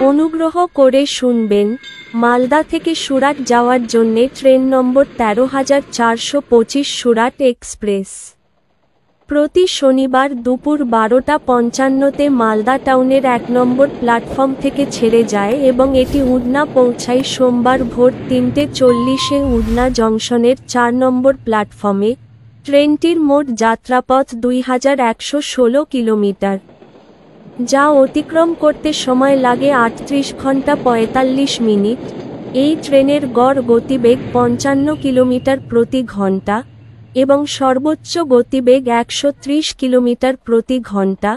অনুগ্রহ করে শুনবেন, মালদা থেকে সুরাট যাওয়ার জন্যে ট্রেন নম্বর ১৩৪২৫ সুরাট এক্সপ্রেস। প্রতি শনিবার দুপুর ১২:৫৫-তে মালদা টাউনের ১ নম্বর প্ল্যাটফর্ম থেকে ছেড়ে যায় এবং এটি উডনা পৌঁছায় সোমবার ভোর ৩:৪০-এ উডনা জংশনের ৪ নম্বর প্ল্যাটফর্মে। ট্রেনটির মোট যাত্রাপথ ২১১৬ কিলোমিটার, যা অতিক্রম করতে সময় লাগে ৩৮ ঘন্টা ৪৫ মিনিট। এই ট্রেনের গড় গতিবেগ ৫৫ কিলোমিটার প্রতি ঘন্টা এবং সর্বোচ্চ গতিবেগ ১৩০ কিলোমিটার প্রতি ঘন্টা।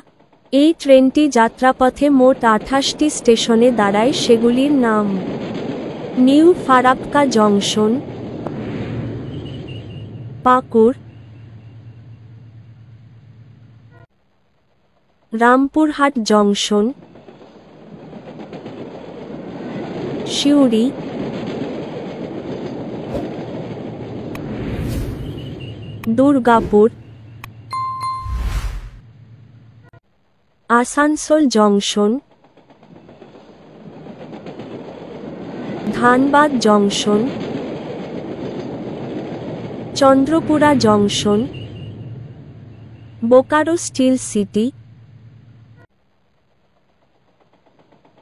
এই ট্রেনটি যাত্রাপথে মোট ২৮টি স্টেশনে দাঁড়ায়, সেগুলির নাম: new Farakka junction, Pakur, Rampurhat junction, Suri, Durgapur, Asansol junction, Dhanbad junction, Chandrapura junction, Bokaro steel city,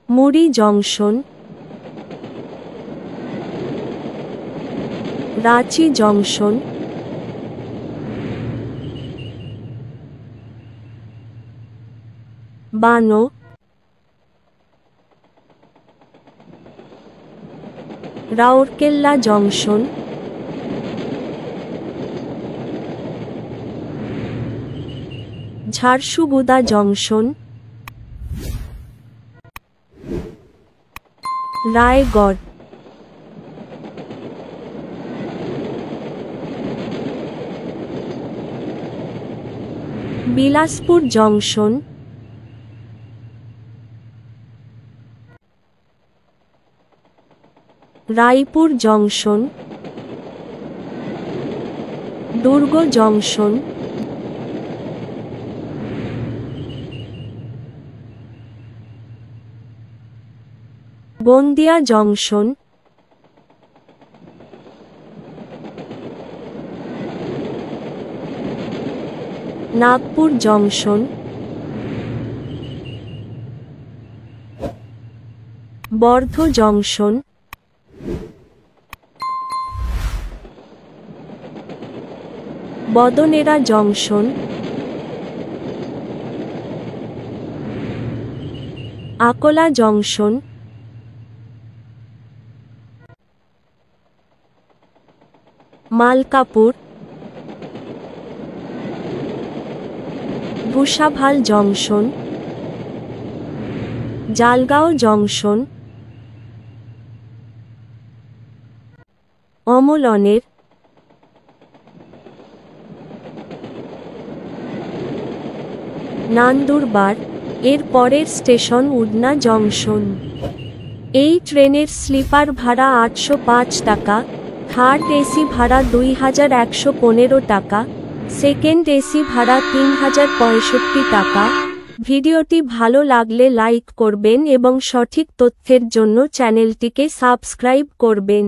Muri junction, Ranchi junction, Bano, Rourkela junction, Jharsuguda junction, Raigarh, Bilaspur junction, Raipur junction, Durg junction, Gondia junction, Nagpur junction, Wardha junction, Badnera junction, Akola junction, Malkapur, Bhusaval junction, Jalgaon junction, Amalner, Nandurbar. এর পরের স্টেশন উডনা জংশন। এই ট্রেনের স্লিপার ভাড়া ৮০৫ টাকা, থার্ড এসি ভাড়া ২১১৫ টাকা, সেকেন্ড এসি ভাড়া ৩০৬৫ টাকা। ভিডিওটি ভালো লাগলে লাইক করবেন এবং সঠিক তথ্যের জন্য চ্যানেলটিকে সাবস্ক্রাইব করবেন।